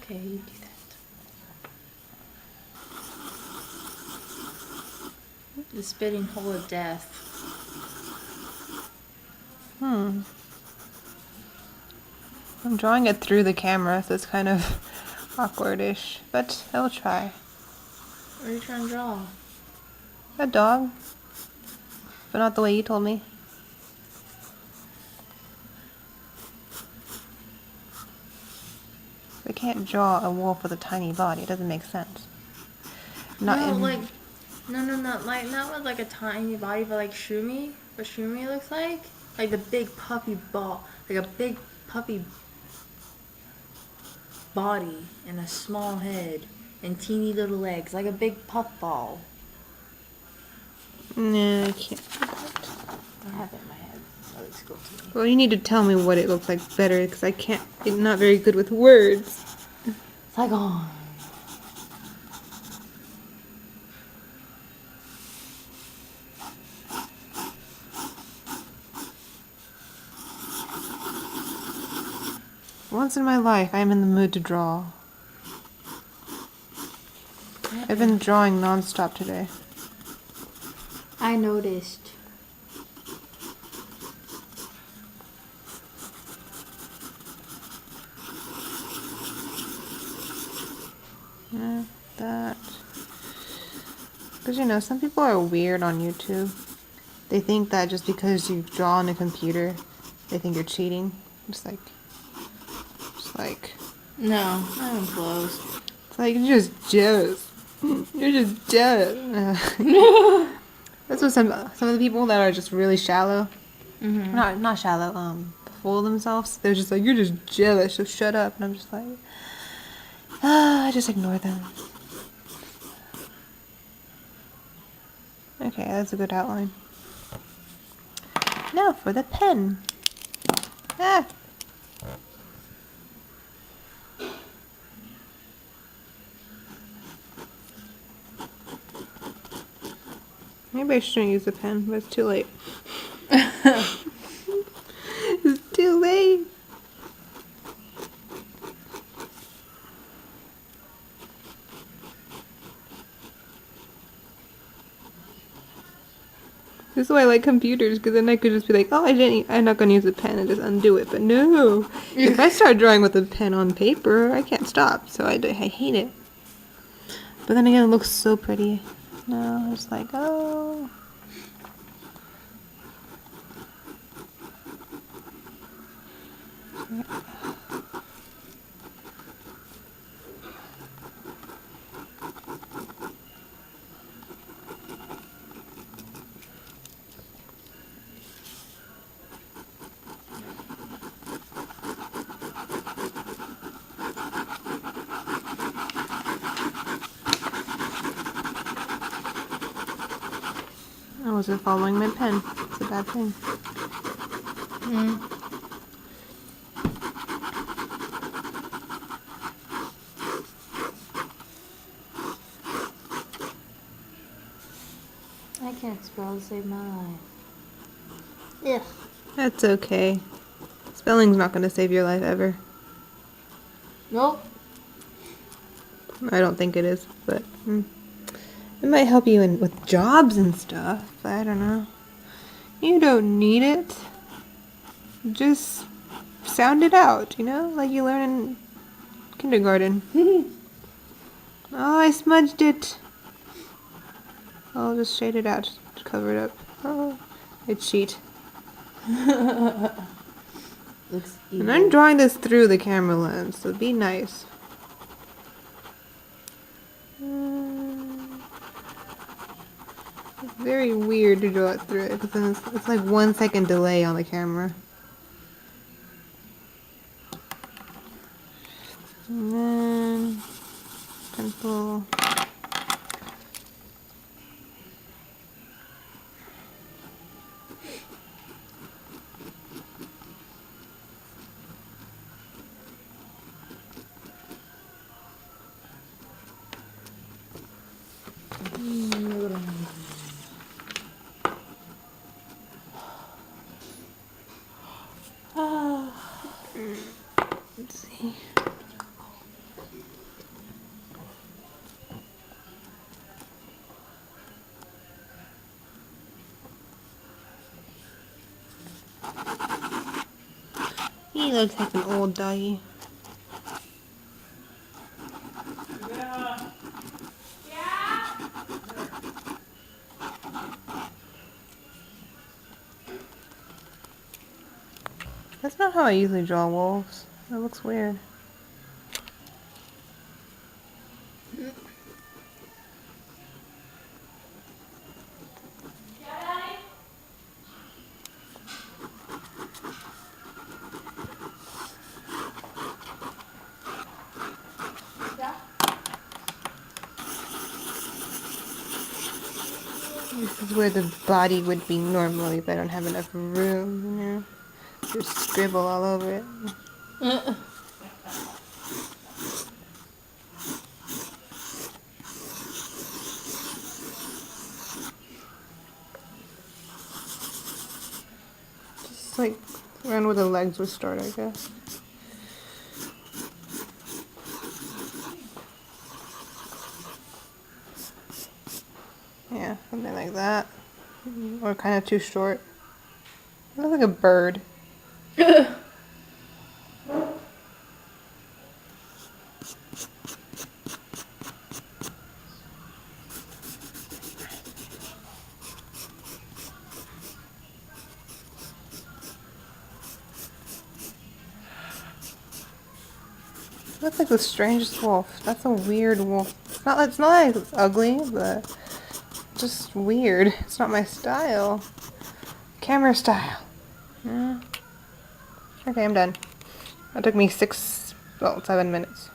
Okay, you do that. The spitting hole of death. I'm drawing it through the camera, so it's kind of awkward-ish, but I will try. What are you trying to draw? A dog, but not the way you told me. I can't draw a wolf with a tiny body. It doesn't make sense. Like not with like a tiny body, but like Shroomy. What Shroomy looks like the big puppy ball, like a big puppy body and a small head and teeny little legs, like a big puffball. No, I can't do that. I have it in my head. That looks cool to me. Well, you need to tell me what it looks like better, because I can't. I'm not very good with words. It's like on. Once in my life, I am in the mood to draw. I've been drawing non-stop today. I noticed. Yeah, that. Because, you know, some people are weird on YouTube. They think that just because you draw on a computer, they think you're cheating. Just like... No, I'm close. It's like, you're just jealous. You're just jealous. That's what some of the people that are just really shallow, not shallow, full of themselves, they're just like, you're just jealous, so shut up. And I'm just like, I just ignore them. Okay, that's a good outline. Now for the pen. Ah! Maybe I shouldn't use a pen, but it's too late. It's too late. This is why I like computers, because then I could just be like, oh, I'm not going to use a pen and just undo it. But no, if I start drawing with a pen on paper, I can't stop. So I hate it. But then again, it looks so pretty. No, it's like, oh. I wasn't following my pen. It's a bad thing. I can't spell to save my life. Ugh. That's okay. Spelling's not going to save your life ever. Nope. I don't think it is, but it might help you with jobs and stuff. I don't know. You don't need it. Just sound it out, you know? Like you learn in kindergarten. Oh, I smudged it. I'll just shade it out to cover it up. Oh, I cheat. Looks And evil. I'm drawing this through the camera lens, so be nice. It's very weird to draw it through it, because then it's like 1 second delay on the camera. And then pencil. Let's see. looks like an old doggy. That's not how I usually draw wolves. That looks weird. This is where the body would be normally, but I don't have enough room, you know. Just scribble all over it. Just like around where the legs would start, I guess. Yeah, something like that. Or kind of too short. It looks like a bird. Looks like the strangest wolf. That's a weird wolf. It's not like it's ugly, but just weird. It's not my style. Camera style. Yeah. Okay, I'm done. That took me 7 minutes.